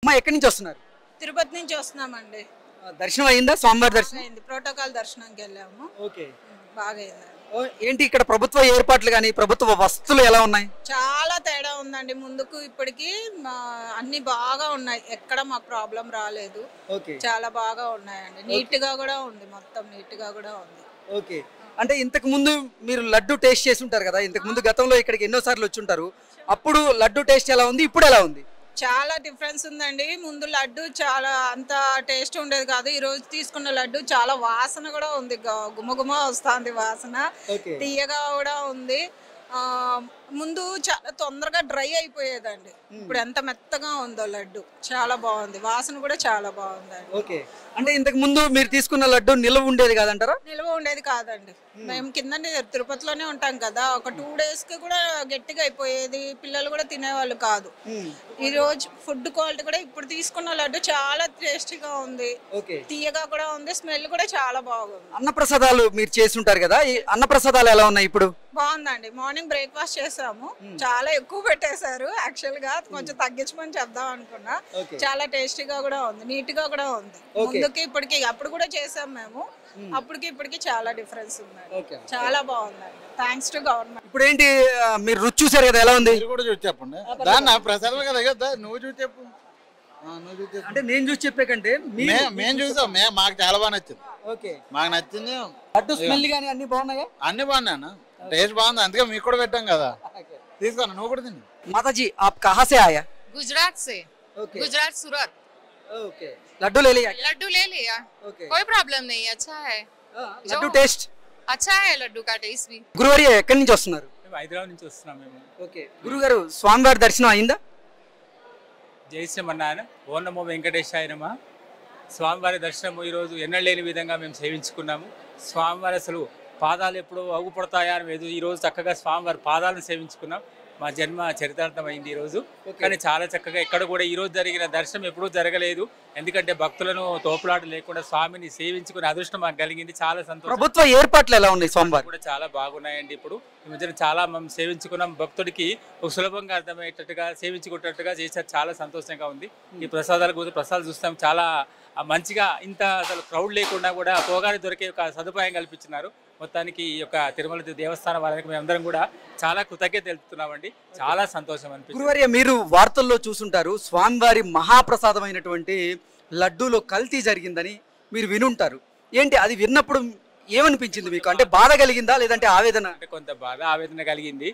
అమ్మ ఎక్కడి నుంచి వస్తున్నారు? తిరుపతి నుంచి వస్తున్నామండి. దర్శనం అయిందా? స్వామివారి దర్శనం అయింది. ప్రోటోకాల్ దర్శనంకి వెళ్ళాము. ఓకే. బాగా అయిందండి. ఏంటి ఇక్కడ ప్రభుత్వ ఏర్పాట్లు కానీ ప్రభుత్వ వసతులు ఎలా ఉన్నాయి? చాలా తేడా ఉందండి. ముందుకు ఇప్పటికి అన్ని బాగా ఉన్నాయి. ఎక్కడ మాకు ప్రాబ్లం రాలేదు. ఓకే. చాలా బాగా ఉన్నాయండి. నీట్ గా కూడా ఉంది. మొత్తం నీట్ గా కూడా ఉంది. ఓకే. అంటే ఇంతకు ముందు మీరు లడ్డు టేస్ట్ చేసి ఉంటారు కదా, ఇంతకు ముందు గతంలో ఇక్కడికి ఎన్నోసార్లు వచ్చి ఉంటారు. అప్పుడు లడ్డు టేస్ట్ ఎలా ఉంది, ఇప్పుడు ఎలా ఉంది? చాలా డిఫరెన్స్ ఉందండి. ముందు లడ్డు చాలా అంత టేస్ట్ ఉండేది కాదు. ఈ రోజు తీసుకున్న లడ్డు చాలా వాసన కూడా ఉంది. గుమగుమ వస్తుంది వాసన. తీయగా కూడా ఉంది. ముందు చాలా తొందరగా డ్రై అయిపోయేదండి. ఇప్పుడు ఎంత మెత్తగా ఉందో లడ్డు. చాలా బాగుంది. వాసన కూడా చాలా బాగుందండి. ఓకే. అంటే ఇంతకు ముందు మీరు తీసుకున్న లడ్డు నిల్వ ఉండేది కాదంటారా? నిల్వ ఉండేది కాదండి. మేము కింద తిరుపతిలోనే ఉంటాం కదా, ఒక 2 days కి కూడా గట్టిగా అయిపోయేది. పిల్లలు కూడా తినేవాళ్ళు కాదు. ఈ రోజు ఫుడ్ క్వాలిటీ కూడా ఇప్పుడు తీసుకున్న లడ్డు చాలా టేస్టీగా ఉంది. తీయగా కూడా ఉంది. స్మెల్ కూడా చాలా బాగుంది. అన్నప్రసాదాలు మీరు చేసి ఉంటారు కదా, ఈ అన్నప్రసాదాలు ఎలా ఉన్నాయి ఇప్పుడు? బాగుందండి. మార్నింగ్ బ్రేక్ఫాస్ట్ చేసాము. చాలా ఎక్కువ పెట్టేశారు. యాక్చువల్ గా కొంచెం తగ్గించమని చెప్దాం అనుకున్నా. చాలా టేస్టీగా కూడా ఉంది. నీట్ గా కూడా ఉంది. ముందుకి ఇప్పటికి అప్పుడు కూడా చేసాం మేము. అప్పటికి ఇప్పటికి చాలా డిఫరెన్స్ ఉంది. చాలా బాగుందండి. Thanks to government. ఇప్పుడు ఏంటి మీరు రుచి చూసారు కదా, ఎలా ఉంది? చెప్పండి. దాన్ని ప్రసాదం కదా, నువ్వు చూసి చెప్పు. అంటే నేను చూసి చెప్పే కంటే మేము చూసాం. మాకు చాలా బాగా నచ్చింది. ఓకే. మాకు నచ్చింది. లడ్డు స్మెల్ గానీ అన్ని బాగున్నాయా? అన్ని బాగున్నాయి. టేస్ట్ బాగుంది. అందుకే మీకు కూడా పెట్టాం కదా. తీసుకోండి, నువ్వు కూడా తిని. माताजी आप कहाँ से आया? गुजरात से। ओके. गुजरात सूरत। ओके. लड्डू ले लिया? लड्डू ले लिया। ओके. कोई प्रॉब्लम नहीं, अच्छा है। लड्डू टेस्ट अच्छा है, लड्डू का टेस्ट भी। గురువారి ఎక్కడి నుంచి వస్తున్నారు? హైదరాబాద్ నుంచి వస్తున్నాం మేము. ఓకే. గురుగారు స్వామివారి దర్శనం అయిందా? జై శ్రీమన్నారాయణ. ఓం నమో వెంకటేశాయ నమః. స్వామివారి దర్శనము ఈరోజు ఎన్నడలేని విధంగా మేము సేవించుకున్నాము. స్వామివారి అసలు పాదాలు ఎప్పుడు అగుపడతాయా అని ఈరోజు చక్కగా స్వామివారి పాదాలను సేవించుకున్నాం. మా జన్మ చరితార్థమైంది ఈరోజు. కానీ చాలా చక్కగా ఇక్కడ కూడా ఈరోజు జరిగిన దర్శనం ఎప్పుడూ జరగలేదు. ఎందుకంటే భక్తులను తోపులాట లేకుండా స్వామిని సేవించుకునే అదృష్టం మాకు కలిగింది. చాలా సంతోషం. ప్రభుత్వ ఏర్పాట్లు ఎలా ఉన్నాయి? స్వామివారి కూడా చాలా బాగున్నాయండి. ఇప్పుడు ఈ మధ్యన చాలా మనం సేవించుకున్నాం. భక్తుడికి ఒక సులభంగా అర్థమయ్యేటట్టుగా సేవించుకునేటట్టుగా చేశారు. చాలా సంతోషంగా ఉంది. ఈ ప్రసాదాలు చూస్తాం. చాలా మంచిగా ఇంత అసలు క్రౌడ్ లేకుండా కూడా పోగానే దొరికే ఒక సదుపాయం కల్పించినారు. మొత్తానికి ఈ యొక్క తిరుమల దేవస్థానం వారికి మేమందరం కూడా చాలా కృతజ్ఞత తెలుపుతున్నామండి. చాలా సంతోషం అనిపిస్తుంది. గురువారి మీరు వార్తల్లో చూసుంటారు, స్వామివారి మహాప్రసాదమైనటువంటి లడ్డూలో కల్తీ జరిగిందని మీరు వినుంటారు. ఏంటి అది విన్నప్పుడు ఏమనిపించింది మీకు? అంటే బాధ కలిగిందా లేదంటే ఆవేదన? అంటే కొంత బాధ ఆవేదన కలిగింది.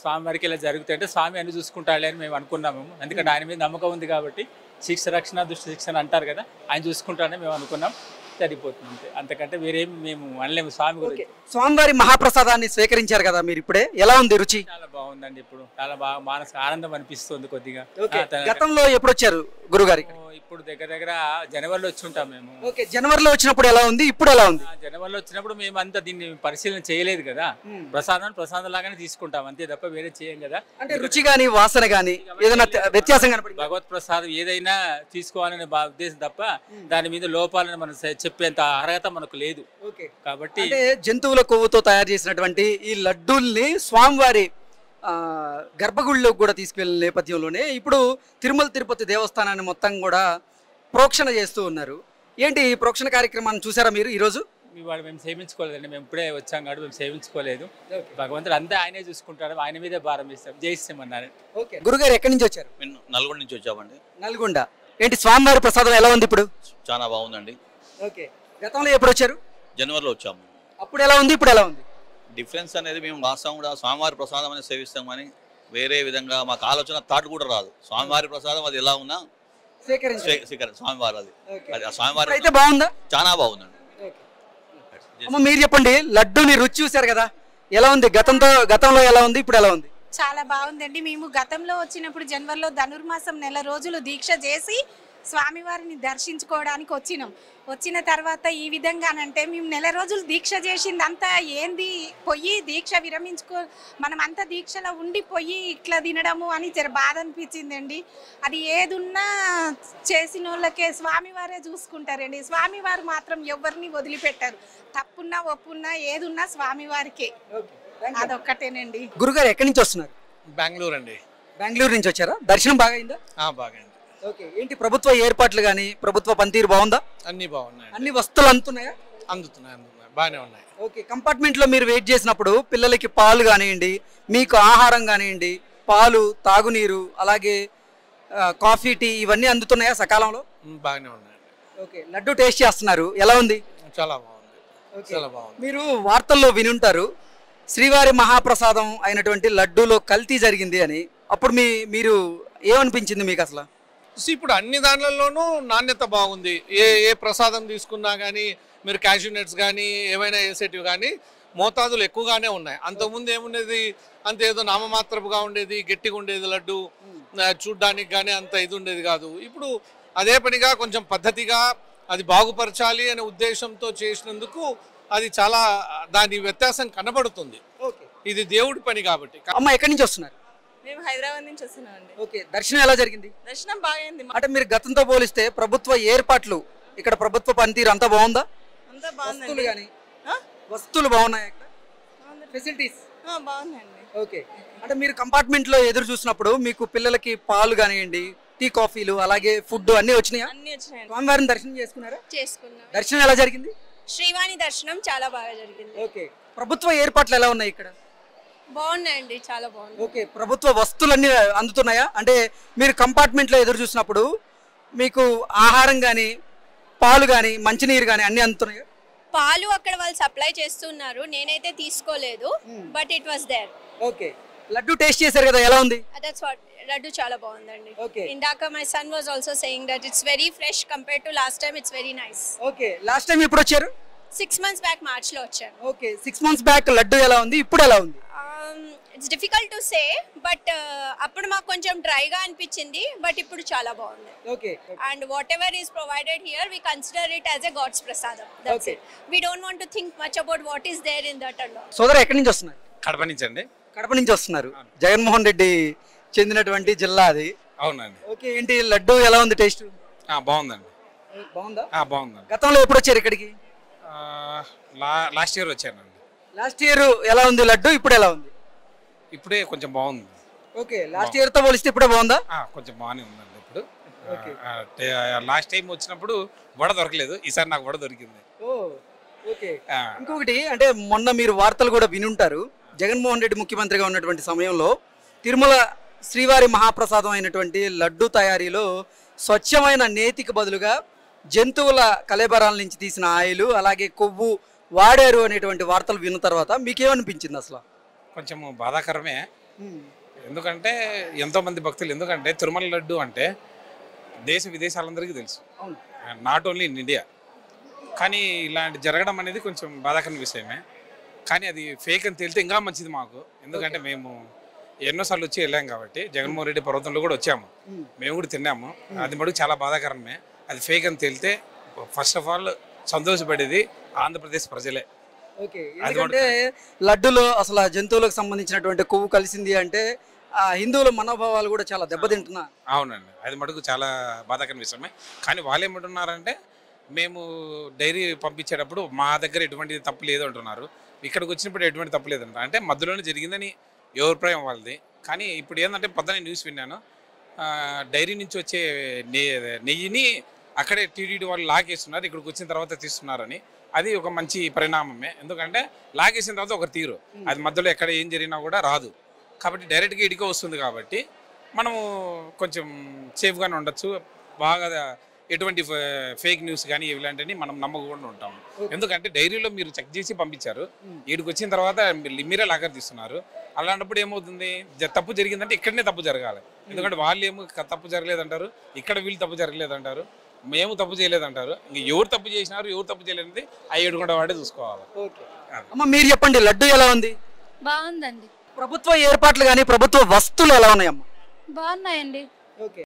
స్వామివారికి ఇలా జరుగుతుంటే స్వామి అన్ని చూసుకుంటాడులే అని మేము అనుకున్నాము. ఎందుకంటే ఆయన మీద నమ్మకం ఉంది కాబట్టి. శిక్ష రక్షణ దుష్ట శిక్షణ అంటారు కదా, ఆయన చూసుకుంటాడని మేము అనుకున్నాం. సరిపోతుంది. అంతకంటే వేరేం మేము అనలేము స్వామి గురించి. స్వామివారి మహాప్రసాదాన్ని స్వీకరించారు కదా మీరు, ఇప్పుడే ఎలా ఉంది రుచి? చాలా బాగుందండి. ఇప్పుడు చాలా బాగా మానసిక ఆనందం అనిపిస్తుంది కొద్దిగా. గతంలో ఎప్పుడు వచ్చారు గురుగారికి? ఇప్పుడు దగ్గర జనవరిలో వచ్చి ఉంటాం మేము. ఓకే. జనవరిలో వచ్చినప్పుడు ఎలా ఉంది, ఇప్పుడు ఎలా ఉంది? జనవరిలో వచ్చినప్పుడు మేము అంతా దీన్ని పరిశీలన చేయలేదు కదా. ప్రసాదం లాగానే తీసుకుంటాం అంతే తప్ప వేరే చేయం కదా. అంటే రుచి గానీ వాసన గానీ ఏదైనా వ్యత్యాసం కనపడిందా? భగవత్ ప్రసాదం ఏదైనా తీసుకోవాలనే ఉద్దేశం తప్ప దాని మీద లోపాలని మనం చెప్పేంత అర్హత మనకు లేదు. కాబట్టి అంటే జంతువుల కొవ్వుతో తయారు చేసినటువంటి ఈ లడ్డూల్ని స్వామివారి గర్భగుడిలో కూడా తీసుకెళ్లిన నేపథ్యంలోనే ఇప్పుడు తిరుపతి దేవస్థానాన్ని మొత్తం కూడా ప్రోక్షణ చేస్తూ ఉన్నారు. ఏంటి ఈ ప్రోక్షణ కార్యక్రమాన్ని చూసారా మీరు ఈరోజు? మేము సేవించుకోలేదండి. మేము ఇప్పుడే వచ్చాం కాబట్టి మేము సేవించుకోలేదు. భగవంతుడు అంతా ఆయనే చూసుకుంటాడు. ఆయన మీదే భారం ఇస్తాం. జయిస్తామన్నారు. ఓకే. గురుగారు ఎక్కడి నుంచి వచ్చారు? నల్గొండ నుంచి వచ్చామండి. నల్గొండ. ఏంటి స్వామివారి ప్రసాదం ఎలా ఉంది ఇప్పుడు? చాలా బాగుందండి. ఓకే. గతంలో ఎప్పుడు వచ్చారు? జనవరిలో వచ్చాము. అప్పుడు ఎలా ఉంది, ఇప్పుడు ఎలా ఉంది? డిఫరెన్స్ అనేది మేము వాస్తవం కూడా స్వామివారి ప్రసాదం అనేది సేవిస్తాం కానీ వేరే విధంగా మాకు ఆలోచన థాట్ కూడా రాదు. స్వామివారి ప్రసాదం అది ఎలా ఉన్నా స్వామివారి అది స్వామివారి అయితే బాగుందా? చాలా బాగుందండి. అమ్మ మీరు చెప్పండి, లడ్డూని రుచి చూసారు కదా, ఎలా ఉంది? గతంలో ఎలా ఉంది, ఇప్పుడు ఎలా ఉంది? చాలా బాగుందండి. మేము గతంలో వచ్చినప్పుడు జనవరిలో ధనుర్మాసం నెల రోజులు దీక్ష చేసి స్వామివారిని దర్శించుకోవడానికి వచ్చిన తర్వాత ఈ విధంగానంటే మేము నెల రోజులు దీక్ష చేసిందంతా ఏంది, పొయ్యి దీక్ష విరమించుకో మనం అంతా దీక్షలో ఉండిపోయి ఇట్లా తినడము అని బాధ అనిపించిందండి. అది ఏదున్నా చేసిన వాళ్ళకే స్వామివారే చూసుకుంటారండి. స్వామివారు మాత్రం ఎవరిని వదిలిపెట్టారు. తప్పున్నా ఒప్పున్నా ఏదున్నా స్వామివారికే. అదొక్కటేనండి. గురుగారు ఎక్కడి నుంచి వస్తున్నారు? బెంగళూరు అండి. బెంగళూరు నుంచి వచ్చారా? దర్శనం బాగా అయిందా? బాగా అయింది. ఓకే, ఏంటి ప్రభుత్వ ఏర్పాట్లు కానీ ప్రభుత్వ పనితీరు బాగుందా? అన్ని బాగున్నాయి, అన్ని వస్తువులు అందుతున్నాయా? అందుతున్నాయి బాగానే ఉన్నాయి. ఓకే, కంపార్ట్మెంట్లో మీరు వెయిట్ చేసినప్పుడు పిల్లలకి పాలు కానివ్వండి, మీకు ఆహారం కానివ్వండి, పాలు, తాగునీరు, అలాగే కాఫీ, టీ ఇవన్నీ అందుతున్నాయా సకాలంలో? బాగానే ఉన్నాయి. ఓకే, లడ్డు టేస్ట్ చేస్తున్నారు, ఎలా ఉంది? చాలా బాగుంది, చాలా బాగుంది. మీరు వార్తల్లో వినుంటారు శ్రీవారి మహాప్రసాదం అయినటువంటి లడ్డూలో కల్తీ జరిగింది అని. అప్పుడు మీరు ఏమనిపించింది మీకు అసలు? ఇప్పుడు అన్ని దాంట్లలోనూ నాణ్యత బాగుంది. ఏ ప్రసాదం తీసుకున్నా కానీ మీరు క్యాష్యూ నట్స్ కానీ ఏమైనా వేసేటివి కానీ మోతాదులు ఎక్కువగానే ఉన్నాయి. అంతకుముందు ఏముండేది, అంత ఏదో నామమాత్రపుగా ఉండేది, గట్టిగా ఉండేది లడ్డు, చూడ్డానికి కానీ అంత ఇది ఉండేది కాదు. ఇప్పుడు అదే పనిగా కొంచెం పద్ధతిగా అది బాగుపరచాలి అనే ఉద్దేశంతో చేసినందుకు అది చాలా దాని వ్యత్యాసం కనబడుతుంది. ఇది దేవుడి పని కాబట్టి. అమ్మ ఎక్కడి నుంచి వస్తున్నారు? మేము హైదరాబాద్ నుంచి వస్తున్నామండి. ఓకే, దర్శనం ఎలా జరిగింది? దర్శనం బాగైంది. అంటే మీరు గతంతో పోలిస్తే ప్రభుత్వ ఏర్పాట్లు, ఇక్కడ ప్రభుత్వ పనితీరు అంతా బాగుందా? అంతా బాగుంది. వస్తువులు బాగున్నాయి, ఫెసిలిటీస్ బాగున్నాయండి. ఓకే, అంటే మీరు కంపార్ట్మెంట్ లో ఎదురు చూసినప్పుడు మీకు పిల్లలకి పాలు కానివ్వండి, టీ కాఫీలు, అలాగే ఫుడ్ అన్ని వచ్చినాయా? అన్ని వచ్చినాయండి. స్వామివారిని దర్శనం చేసుకున్నారా? చేసుకున్నాం. దర్శనం ఎలా జరిగింది? శ్రీవాణి దర్శనం చాలా బాగా జరిగింది. ఓకే, ప్రభుత్వ ఏర్పాట్లు ఎలా ఉన్నాయి ఇక్కడ? బాగున్నాయండి, చాలా బాగుంది. ఓకే, ప్రభుత్వ వస్తువులన్నీ అందుతున్నాయా? అంటే మీరు కంపార్ట్మెంట్ లో ఎదురు చూసినప్పుడు మీకు ఆహారం కానీ, పాలు కానీ, మంచినీరు కానీ అన్ని అందుతున్నాయా? పాలు అక్కడ వాళ్ళు సప్లై చేస్తున్నారు, నేనైతే తీసుకోలేదు, but it was there. Okay, laddu taste చేశారు కదా, ఎలా ఉంది? దట్స్ వాట్, లడ్డు చాలా బాగుందండి. Okay. ఇందాక my son was also saying that it's very fresh compare to last time. It's very nice. Okay, last time ఎప్పుడు వచ్చారు? 6 months బ్యాక్ మార్చ్ లో వచ్చాను. ఓకే, 6 months బ్యాక్ లడ్డు ఎలా ఉంది, ఇప్పుడు ఎలా ఉంది? It's difficult to say, but అప్పుడు మాకు కొంచెం డ్రైగా అనిపించింది, బట్ ఇప్పుడు చాలా బాగుంది. Okay, and whatever is provided here we consider it as a god's prasadam. That's it. We don't want to think much about what is there in that and all. సోదర ఎక్కడి నుంచి వస్తున్నారు? కడప నుంచి అండి. కడప నుంచి వస్తున్నారు. జగన్మోహన్ రెడ్డి చెందినటువంటి జిల్లా అది. అవునండి. ఓకే, ఏంటి లడ్డు ఎలా ఉంది టేస్ట్? బాగుందండి. బాగుందా? బాగుందండి. గతంలో ఎప్పుడు వచ్చారు ఇక్కడికి? లాస్ట్ ఇయర్ వచ్చానండి. లాస్ట్ ఇయర్ ఎలా ఉంది లడ్డు, ఇప్పుడు ఎలా ఉంది? ఇప్పుడే కొంచెం బాగుంది. ఓకే, లాస్ట్ ఇయర్ తో పోలిస్తే ఇప్పుడే బాగుందా? కొంచెం బాగానే ఉందండి ఇప్పుడు. లాస్ట్ టైం వచ్చినప్పుడు వడ దొరకలేదు, ఈసారి నాకు వడ దొరికింది. ఓకే, ఇంకొకటి అంటే మొన్న మీరు వార్తలు కూడా వినుంటారు, జగన్మోహన్ రెడ్డి ముఖ్యమంత్రిగా ఉన్నటువంటి సమయంలో తిరుమల శ్రీవారి మహాప్రసాదం అయినటువంటి లడ్డు తయారీలో స్వచ్ఛమైన నేతికి బదులుగా జంతువుల కళేబరాల నుంచి తీసిన ఆయిల్, అలాగే కొవ్వు వాడారు అనేటువంటి వార్తలు విన్న తర్వాత మీకేమనిపించింది అసలు? కొంచెం బాధాకరమే. ఎందుకంటే ఎంతోమంది భక్తులు, ఎందుకంటే తిరుమల లడ్డు అంటే దేశ విదేశాలందరికీ తెలుసు, నాట్ ఓన్లీ ఇన్ ఇండియా. కానీ ఇలాంటి జరగడం అనేది కొంచెం బాధాకరమైన విషయమే. కానీ అది ఫేక్ అని తేలితే ఇంకా మంచిది మాకు. ఎందుకంటే మేము ఎన్నోసార్లు వచ్చి వెళ్ళాం కాబట్టి, జగన్మోహన్ రెడ్డి పర్వతంలో కూడా వచ్చాము, మేము కూడా తిన్నాము. అది మటుకు చాలా బాధాకరమే. అది ఫేక్ అని తేలితే ఫస్ట్ ఆఫ్ ఆల్ సంతోషపడేది ఆంధ్రప్రదేశ్ ప్రజలే. ఓకే, ఎందుకంటే లడ్డులో అసలు జంతువులకు సంబంధించినటువంటి కొవ్వు కలిసింది అంటే హిందువుల మనోభావాలు కూడా చాలా దెబ్బతింటున్నా. అవునండి, అది మటుకు చాలా బాధాకరమైన విషయమే. కానీ వాళ్ళు ఏమంటున్నారంటే మేము డైరీ పంపించేటప్పుడు మా దగ్గర ఎటువంటి తప్పు లేదు అంటున్నారు, ఇక్కడికి వచ్చినప్పుడు ఎటువంటి తప్పు లేదంటారు. అంటే మధ్యలోనే జరిగిందని అభిప్రాయం వాళ్ళది. కానీ ఇప్పుడు ఏంటంటే పొద్దున న్యూస్ విన్నాను, డైరీ నుంచి వచ్చే నెయ్యిని అక్కడే టీడీడీ వాళ్ళు లాగేస్తున్నారు, ఇక్కడికి వచ్చిన తర్వాత తీస్తున్నారని. అది ఒక మంచి పరిణామమే. ఎందుకంటే లాగేసిన తర్వాత ఒక తీరు, అది మధ్యలో ఎక్కడ ఏం జరిగినా కూడా రాదు కాబట్టి డైరెక్ట్గా ఇడికే వస్తుంది. కాబట్టి మనము కొంచెం సేఫ్గానే ఉండొచ్చు. బాగా ఎటువంటి ఫేక్ న్యూస్ కానీ ఇలాంటివి మనం నమ్మకుండా ఉంటాము. ఎందుకంటే డైరీలో మీరు చెక్ చేసి పంపించారు, వీడికి వచ్చిన తర్వాత మీరే లాగర్ తీస్తున్నారు. అలాంటప్పుడు ఏమవుతుంది, తప్పు జరిగిందంటే ఇక్కడనే తప్పు జరగాలి. ఎందుకంటే వాళ్ళు ఏమో తప్పు జరగలేదంటారు, ఇక్కడ వీళ్ళు తప్పు జరగలేదంటారు, మేము తప్పు చేయలేదంటారు. ఇంక ఎవరు తప్పు చేసినారు ఎవరు తప్పు చేయలేనిది ఆ ఏడుగుండా వాడే చూసుకోవాలి. అమ్మ మీరు చెప్పండి, లడ్డు ఎలా ఉంది? బాగుందండి. ప్రభుత్వ ఏర్పాట్లు కానీ ప్రభుత్వ వస్తువులు ఎలా ఉన్నాయమ్మా? బాగున్నాయండి. ఓకే,